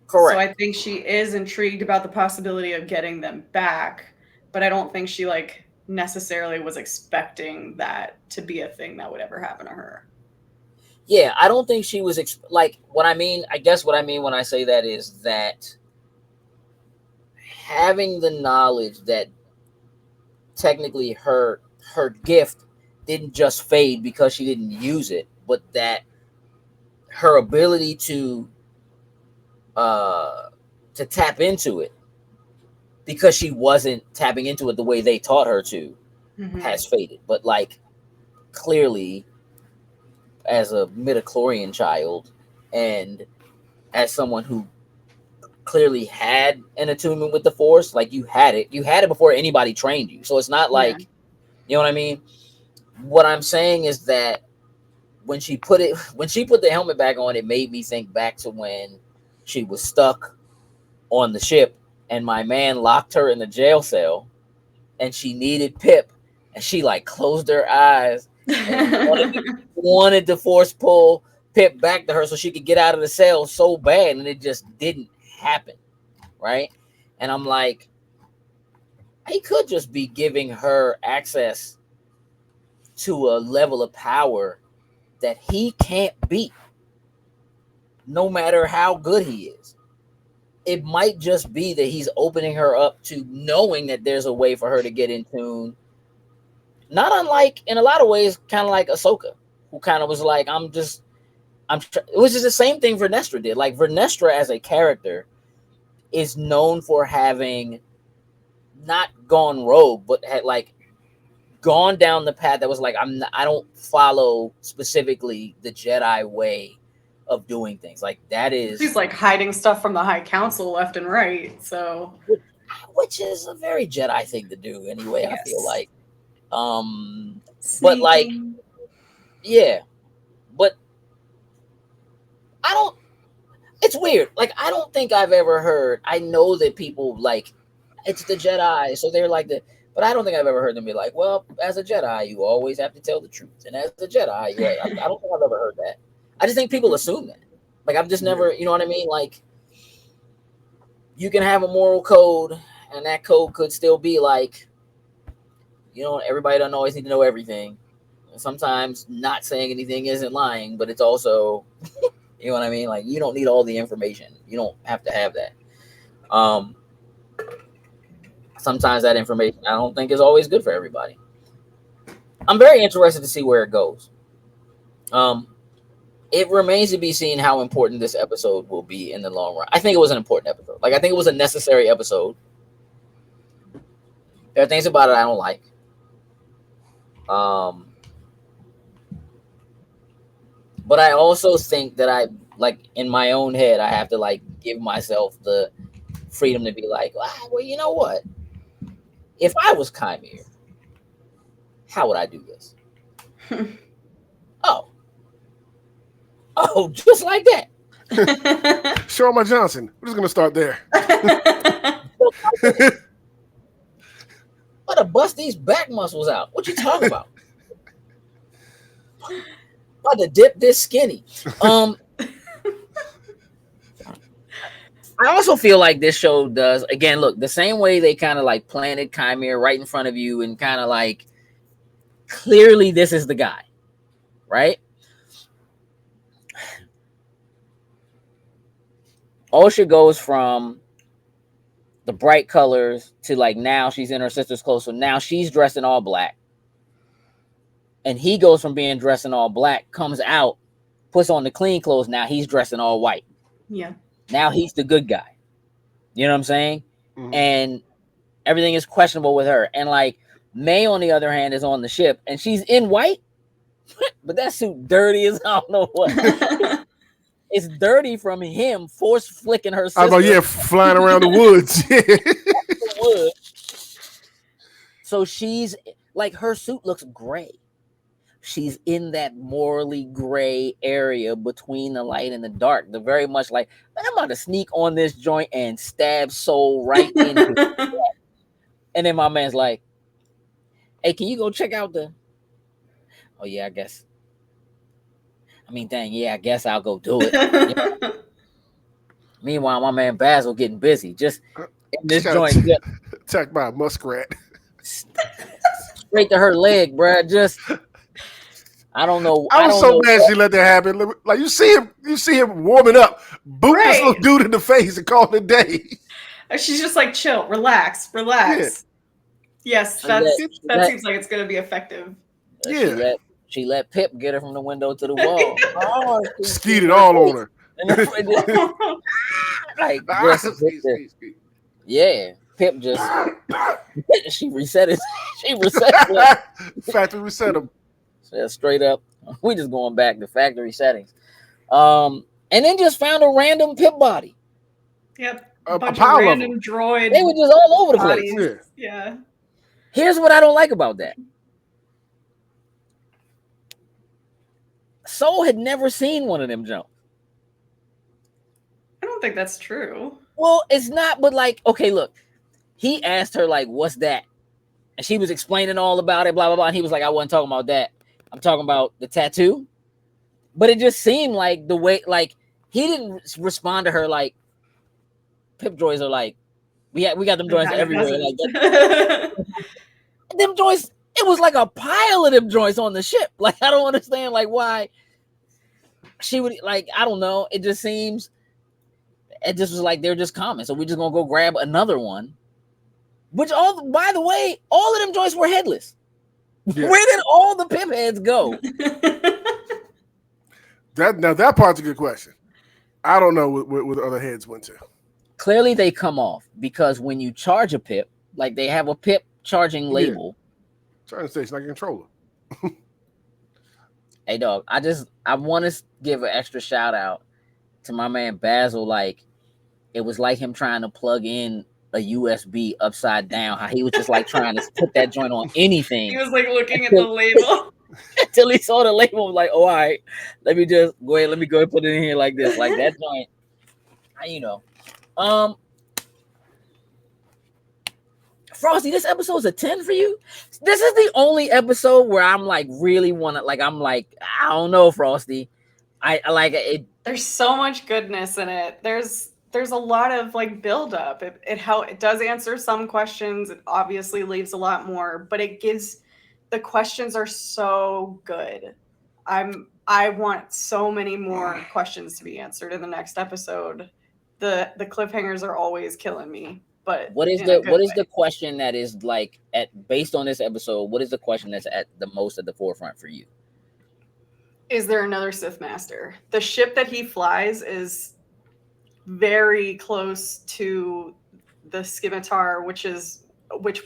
So correct. I think she is intrigued about the possibility of getting them back, but I don't think she like necessarily was expecting that to be a thing that would ever happen to her. Yeah, I don't think she was like what I mean. I guess what I mean when I say that is that having the knowledge that technically her gift didn't just fade because she didn't use it, but that her ability uh to tap into it because she wasn't tapping into it the way they taught her to Mm-hmm. has faded. But like clearly as a midichlorian child and as someone who clearly had an attunement with the force, like you had it before anybody trained you, so it's not Yeah. like, you know what I mean. What I'm saying is that when she put the helmet back on, it made me think back to when she was stuck on the ship and my man locked her in the jail cell and she needed Pip and she like closed her eyes and wanted to force pull Pip back to her so she could get out of the cell so bad, and it just didn't happen, right? And I'm like, he could just be giving her access to a level of power that he can't beat, no matter how good he is. It might just be that he's opening her up to knowing that there's a way for her to get in tune. Not unlike, in a lot of ways, kind of like Ahsoka, who kind of was like, it was just the same thing Vernestra did. Like, Vernestra as a character is known for having not gone rogue, but had like gone down the path that was like, I don't follow specifically the Jedi way of doing things. Like that She's is like hiding stuff from the High Council left and right. So which is a very Jedi thing to do anyway, I feel yes, like. Um but like, sneaking. yeah, but I don't it's weird. Like I don't think I've ever heard, I know that people like it's the Jedi, so they're like the, but I don't think I've ever heard them be like, well, as a Jedi, you always have to tell the truth, and as a Jedi, I don't think I've ever heard that. I just think people assume that. Like I've just Yeah. never, you know what I mean? Like you can have a moral code, and that code could still be like, everybody doesn't always need to know everything. Sometimes not saying anything isn't lying, but it's also, you know what I mean? Like you don't need all the information. You don't have to have that. Um, Sometimes that information I don't think is always good for everybody. I'm very interested to see where it goes. Um, it remains to be seen how important this episode will be in the long run. I think it was an important episode. Like I think it was a necessary episode. There are things about it I don't like. Um, but I also think that I like in my own head I have to like give myself the freedom to be like, well, you know what? If I was Chimere, how would I do this? Oh, just like that. Show my Johnson. We're just gonna start there. I'm gonna bust these back muscles out. What you talking about? About to dip this skinny. I also feel like this show does, again, look, the same way they kind of like planted Chimera right in front of you and kind of like clearly this is the guy, right? Osha goes from the bright colors to like now she's in her sister's clothes, so now she's dressed in all black. And he goes from being dressed in all black, comes out, puts on the clean clothes, now he's dressed in all white. Yeah. Now he's the good guy. You know what I'm saying? Mhm. And everything is questionable with her. And like May, on the other hand, is on the ship and she's in white, but that suit dirty as I don't know what. It's dirty from him force flicking her sister. I know, yeah, flying around the woods. Wood. So she's like, her suit looks gray. She's in that morally gray area between the light and the dark. The very much like, man, I'm about to sneak on this joint and stab soul right in here. And then my man's like, hey, can you go check out the... Oh, yeah, I guess. I mean, dang, yeah, I guess I'll go do it. Yeah. Meanwhile, my man Basil getting busy. Just in this joint. Attacked by a muskrat. Straight to her leg, bruh. Just... I don't know. I was so mad she let that happen. Like you see him warming up, boot this little dude in the face and call it a day. She's just like, chill, relax. Yeah. Yes, that seems like it's gonna be effective. Yeah. She let Pip get her from the window to the wall. Oh, skeeted all on her. Like, yeah. Pip just she reset it. She reset it. Factory reset him. So straight up, we just going back to factory settings. And then just found a random Pip body. Yep. A bunch pile of random of droid. They were just all over the place. Bodies. Yeah. Here's what I don't like about that. Soul had never seen one of them jump. I don't think that's true. Well, it's not, but like, okay, look. He asked her, like, what's that? And she was explaining all about it, blah, blah, blah. And he was like, I wasn't talking about that. I'm talking about the tattoo. But it just seemed like the way, like, he didn't respond to her like Pip droids are like, we got them joints everywhere. Like them joints, it was like a pile of them joints on the ship. Like, I don't understand like why she would, like, I don't know. It just seems, it just was like they're just common. So we're just gonna go grab another one. Which by the way, all of them joints were headless. Yeah. Where did all the Pip heads go? That part's a good question. I don't know where the other heads went to. Clearly they come off because when you charge a Pip, like they have a Pip charging label. Charging station like a controller. Hey dog, I want to give an extra shout out to my man Basil. Like, it was like him trying to plug in a USB upside down. How he was just like trying to put that joint on anything. He was like looking at the label until he saw the label. Like, oh, all right, let me go ahead and put it in here like this, like that joint. You know, Frosty, this episode's a 10 for you. This is the only episode where I'm like really want to, like, I'm like, I don't know, Frosty. I like it. There's so much goodness in it. There's a lot of like build up. It does answer some questions. It obviously leaves a lot more, but the questions are so good. I want so many more questions to be answered in the next episode. The cliffhangers are always killing me. But what is the question that is like based on this episode? What is the question that's at the most at the forefront for you? Is there another Sith Master? The ship that he flies is very close to the scimitar, which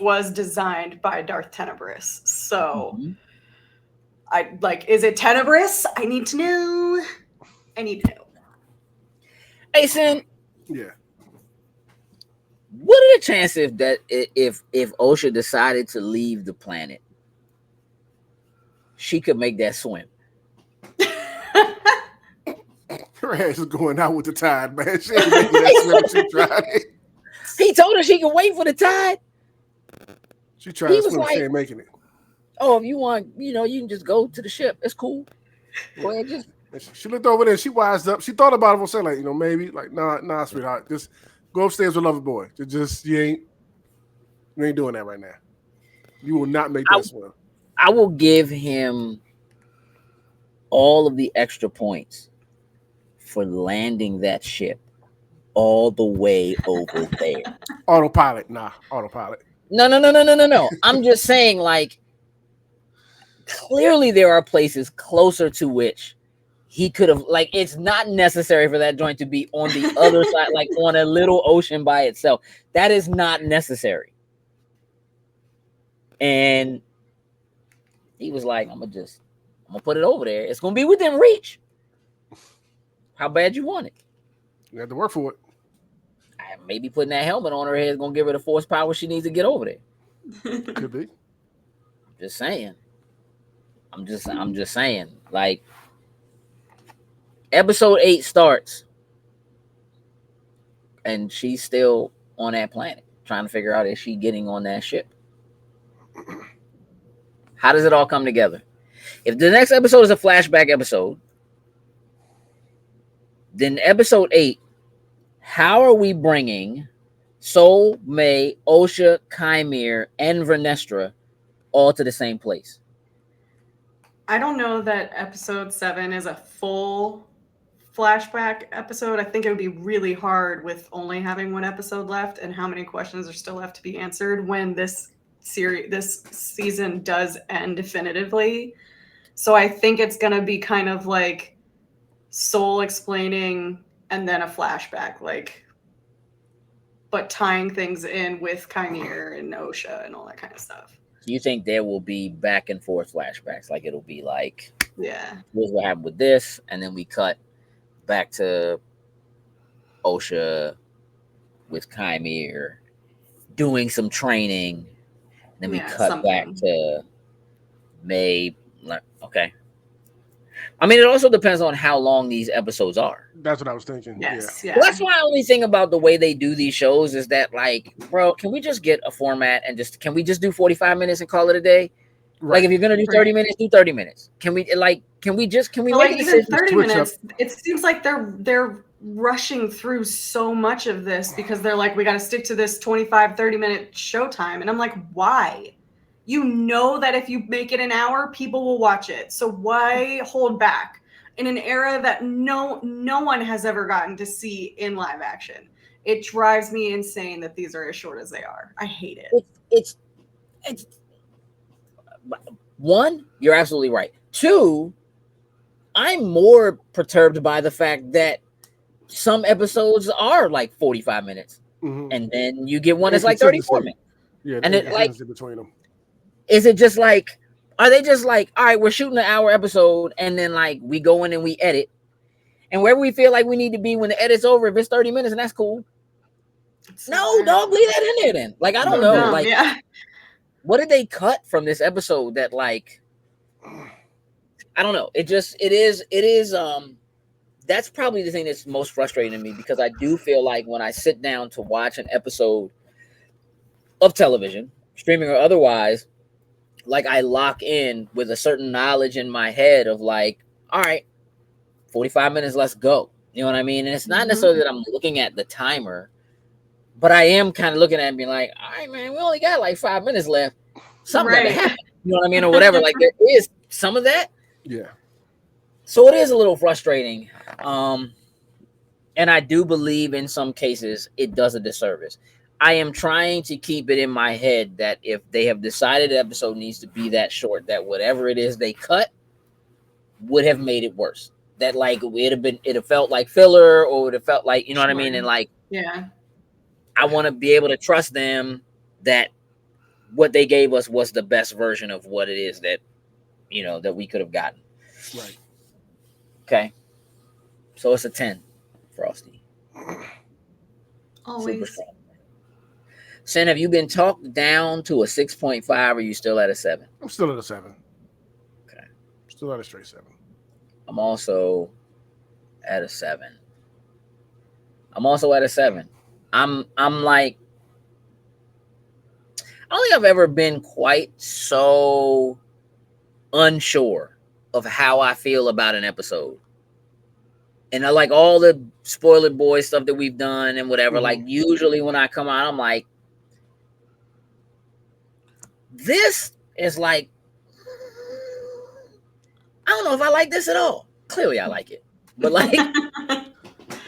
was designed by Darth Tenebris. So, is it Tenebris? I need to know. Hey, Sin. Yeah. What are the chances that if Osha decided to leave the planet, she could make that swim? Her ass is going out with the tide, man. She ain't making that swim. She tried it. He told her she could wait for the tide. She tried to swim. She ain't making it. Oh, if you want, you can just go to the ship. It's cool. Go ahead, just And she looked over there. She wised up. She thought about it for a second, like, maybe, like, nah, sweetheart, just go upstairs with Lover Boy. Just you ain't doing that right now. You will not make that swim. I will give him all of the extra points for landing that ship all the way over there. Autopilot. Autopilot. No. I'm just saying, like, clearly there are places closer to which he could have, like, it's not necessary for that joint to be on the other side, like on a little ocean by itself. That is not necessary. And he was like, I'm gonna put it over there. It's gonna be within reach. How bad you want it? You have to work for it. Maybe putting that helmet on her head is gonna give her the force power she needs to get over there. Could be. Just saying. I'm just saying. Like, episode 8 starts, and she's still on that planet trying to figure out, is she getting on that ship? How does it all come together? If the next episode is a flashback episode, then episode 8, how are we bringing Soul, May, Osha, Chimere, and Vernestra all to the same place? I don't know that episode 7 is a full flashback episode. I think it would be really hard with only having one episode left and how many questions are still left to be answered when this season does end definitively. So I think it's going to be kind of like Soul explaining and then a flashback, like, but tying things in with Chimere and Osha and all that kind of stuff. You think there will be back and forth flashbacks? Like, it'll be like, yeah, here's what happened with this, and then we cut back to Osha with Chimere doing some training, and then we cut back to May. Okay. I mean, it also depends on how long these episodes are. That's what I was thinking. Yes, yeah. Yeah. Well, that's my only thing about the way they do these shows is that, like, bro, can we just get a format and can we just do 45 minutes and call it a day? Right. Like, if you're gonna do 30 minutes, do 30 minutes. Can we make like, even 30 minutes? It seems like they're rushing through so much of this because they're like, we got to stick to this 25-30 minute showtime, and I'm like, why? You know that if you make it an hour, people will watch it. So why hold back in an era that no one has ever gotten to see in live action? It drives me insane that these are as short as they are. I hate it. It's one, you're absolutely right. Two, I'm more perturbed by the fact that some episodes are like 45 minutes, and then you get one that's like 34 minutes. Yeah, and it like between them. Is it just like, are they just like, all right, we're shooting an hour episode, and then like we go in and we edit, and wherever we feel like we need to be when the edit's over, if it's 30 minutes and that's cool. No, don't leave that in there then. Like, I don't know. Like, what did they cut from this episode that, like, I don't know. It is that's probably the thing that's most frustrating to me, because I do feel like when I sit down to watch an episode of television, streaming or otherwise, like, I lock in with a certain knowledge in my head of like, all right, 45 minutes, let's go. You know what I mean? And it's not necessarily that I'm looking at the timer, but I am kind of looking at it and being like, all right, man, we only got like 5 minutes left. Something got to happen. You know what I mean? Or whatever. Like, there is some of that. Yeah. So it is a little frustrating. And I do believe in some cases it does a disservice. I am trying to keep it in my head that if they have decided the episode needs to be that short, that whatever it is they cut would have made it worse. That, like, it have felt like filler, or would have felt like, you know what I mean? And like, yeah, I want to be able to trust them that what they gave us was the best version of what it is that, you know, that we could have gotten. Right. Okay. So it's a 10, Frosty. Always. Super strong. Sen, have you been talked down to a 6.5, or are you still at a 7? I'm still at a 7. Okay. Still at a straight 7. I'm also at a 7. I'm also at a 7. I'm like, I don't think I've ever been quite so unsure of how I feel about an episode And I like all the spoiler boy stuff that we've done and whatever. Mhm. Like usually when I come out, I'm like, this is like, I don't know if I like this at all. Clearly I like it. But like,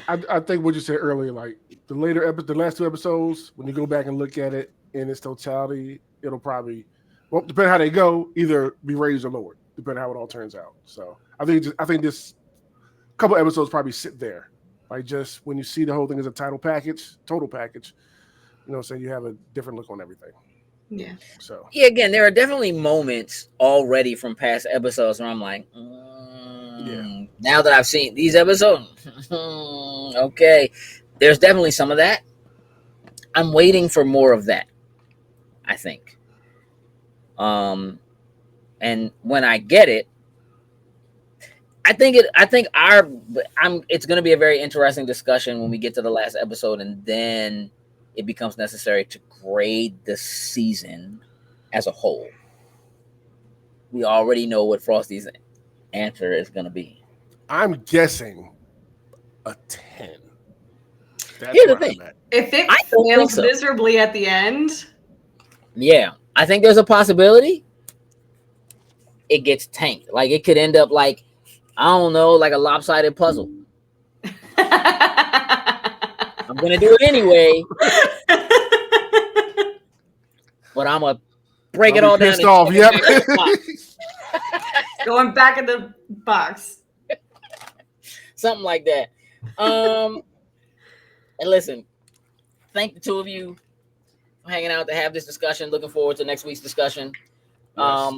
I think what you said earlier, like the last 2 episodes, when you go back and look at it in its totality, it'll probably, well, depending how they go, either be raised or lowered, depending how it all turns out. So I think this couple episodes probably sit there. Like just when you see the whole thing as a total package, you know what I'm saying, you have a different look on everything. Yeah. So yeah, again, there are definitely moments already from past episodes where I'm like, yeah. now that I've seen these episodes, okay, there's definitely some of that. I'm waiting for more of that, I think. And when I get it, it's going to be a very interesting discussion when we get to the last episode, and then it becomes necessary to grade the season as a whole. We already know what Frosty's answer is going to be. I'm guessing a 10. That's Here's the where thing. I'm at. If it I don't think fails so. miserably at the end, Yeah, I think there's a possibility it gets tanked. Like it could end up like, I don't know, like a lopsided puzzle. I'm going to do it anyway, but I'm going to break it all down. Pissed off. Yep. going back in the box. Something like that. And listen, thank the two of you for hanging out to have this discussion. Looking forward to next week's discussion. Yes.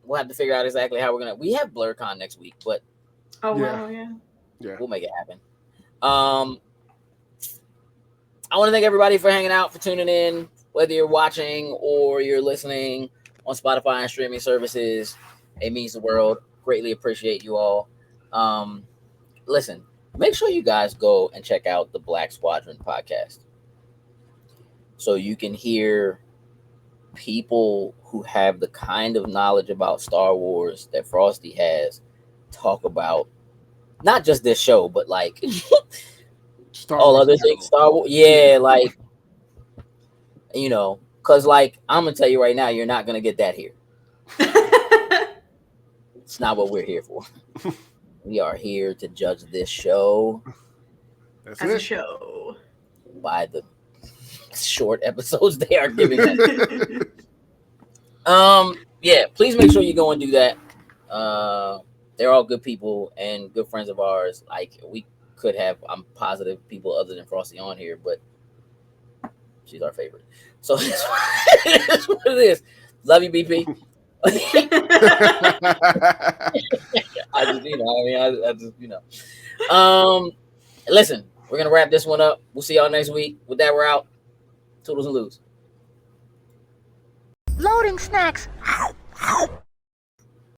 We'll have to figure out exactly how we have BlurCon next week, but Oh Yeah. wow, yeah. Yeah. we'll make it happen. I want to thank everybody for hanging out, for tuning in, whether you're watching or you're listening on Spotify and streaming services. It means the world. Greatly appreciate you all. Listen, make sure you guys go and check out the Black Squadron podcast so you can hear people who have the kind of knowledge about Star Wars that Frosty has talk about not just this show, but like all other things Star Wars. Yeah, like, you know, because like I'm gonna tell you right now, you're not gonna get that here. It's not what we're here for. We are here to judge this show That's As it. a show. by the short episodes they are giving us. Yeah, please make sure you go and do that. They're all good people and good friends of ours. Like we could have, I'm positive, people other than Frosty on here, but she's our favorite. So that's what it is. Love you, BP. I just. Listen, we're gonna wrap this one up. We'll see y'all next week. With that, we're out. Toodles and loos. Loading snacks.